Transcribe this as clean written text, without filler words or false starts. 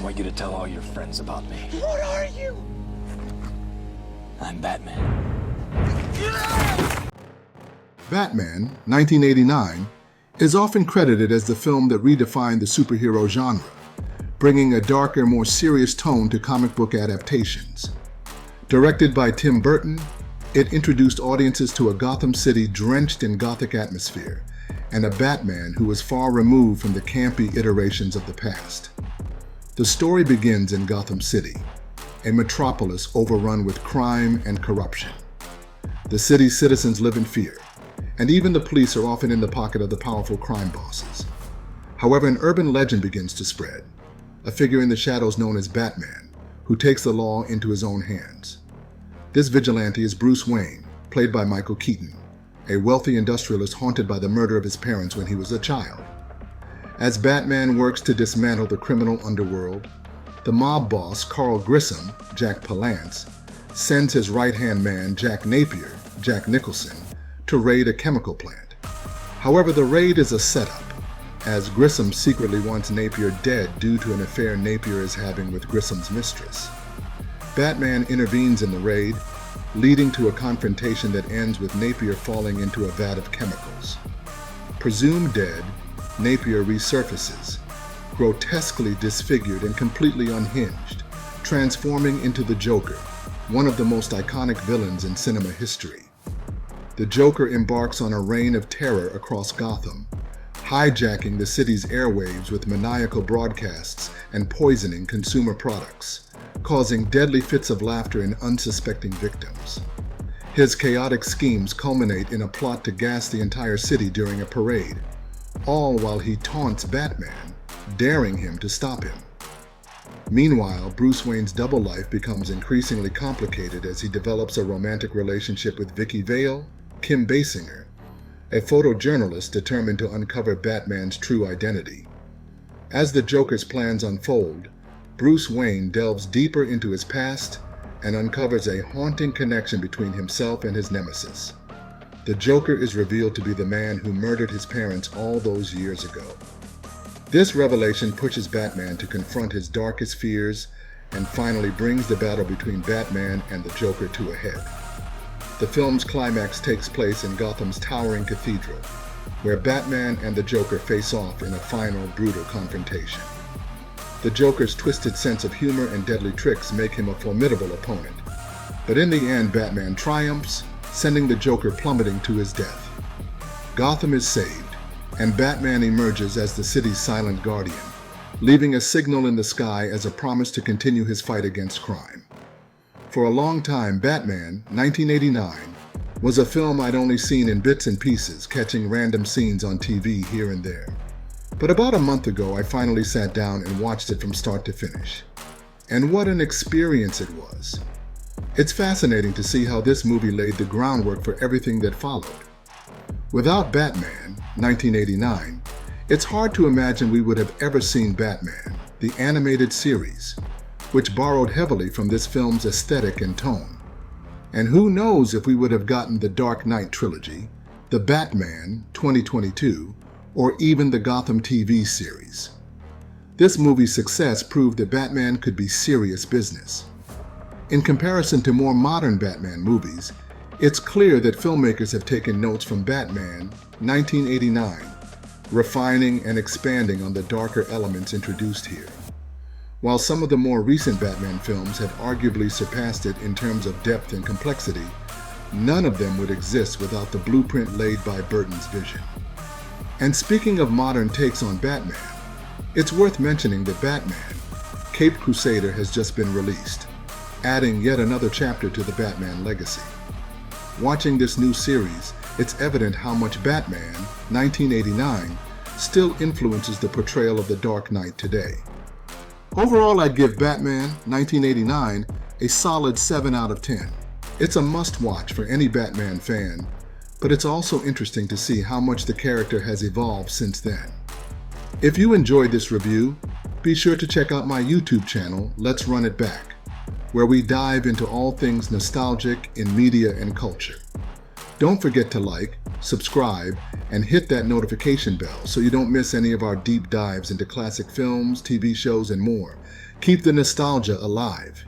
want you to tell all your friends about me. What are you? I'm Batman. Batman, 1989, is often credited as the film that redefined the superhero genre, bringing a darker, more serious tone to comic book adaptations. Directed by Tim Burton, it introduced audiences to a Gotham City drenched in gothic atmosphere and a Batman who was far removed from the campy iterations of the past. The story begins in Gotham City, a metropolis overrun with crime and corruption. The city's citizens live in fear, and even the police are often in the pocket of the powerful crime bosses. However, an urban legend begins to spread, a figure in the shadows known as Batman, who takes the law into his own hands. This vigilante is Bruce Wayne, played by Michael Keaton, a wealthy industrialist haunted by the murder of his parents when he was a child. As Batman works to dismantle the criminal underworld, the mob boss, Carl Grissom, Jack Palance, sends his right-hand man, Jack Napier, Jack Nicholson, to raid a chemical plant. However, the raid is a setup, as Grissom secretly wants Napier dead due to an affair Napier is having with Grissom's mistress. Batman intervenes in the raid, leading to a confrontation that ends with Napier falling into a vat of chemicals. Presumed dead, Napier resurfaces, grotesquely disfigured and completely unhinged, transforming into the Joker, one of the most iconic villains in cinema history. The Joker embarks on a reign of terror across Gotham, hijacking the city's airwaves with maniacal broadcasts and poisoning consumer products, causing deadly fits of laughter in unsuspecting victims. His chaotic schemes culminate in a plot to gas the entire city during a parade, all while he taunts Batman, daring him to stop him. Meanwhile, Bruce Wayne's double life becomes increasingly complicated as he develops a romantic relationship with Vicky Vale, Kim Basinger, a photojournalist determined to uncover Batman's true identity. As the Joker's plans unfold, Bruce Wayne delves deeper into his past and uncovers a haunting connection between himself and his nemesis. The Joker is revealed to be the man who murdered his parents all those years ago. This revelation pushes Batman to confront his darkest fears and finally brings the battle between Batman and the Joker to a head. The film's climax takes place in Gotham's towering cathedral, where Batman and the Joker face off in a final, brutal confrontation. The Joker's twisted sense of humor and deadly tricks make him a formidable opponent, but in the end, Batman triumphs, sending the Joker plummeting to his death. Gotham is saved, and Batman emerges as the city's silent guardian, leaving a signal in the sky as a promise to continue his fight against crime. For a long time, Batman, 1989, was a film I'd only seen in bits and pieces, catching random scenes on TV here and there. But about a month ago, I finally sat down and watched it from start to finish. And what an experience it was. It's fascinating to see how this movie laid the groundwork for everything that followed. Without Batman, 1989, it's hard to imagine we would have ever seen Batman, the animated series, which borrowed heavily from this film's aesthetic and tone. And who knows if we would have gotten the Dark Knight trilogy, the Batman, 2022, or even the Gotham TV series. This movie's success proved that Batman could be serious business. In comparison to more modern Batman movies, it's clear that filmmakers have taken notes from Batman, 1989, refining and expanding on the darker elements introduced here. While some of the more recent Batman films have arguably surpassed it in terms of depth and complexity, none of them would exist without the blueprint laid by Burton's vision. And speaking of modern takes on Batman, it's worth mentioning that Batman, Caped Crusader has just been released, adding yet another chapter to the Batman legacy. Watching this new series, it's evident how much Batman, 1989, still influences the portrayal of the Dark Knight today. Overall, I'd give Batman, 1989, a solid 7 out of 10. It's a must-watch for any Batman fan, but it's also interesting to see how much the character has evolved since then. If you enjoyed this review, be sure to check out my YouTube channel, Let's Run It Back, where we dive into all things nostalgic in media and culture. Don't forget to like, subscribe, and hit that notification bell so you don't miss any of our deep dives into classic films, TV shows, and more. Keep the nostalgia alive.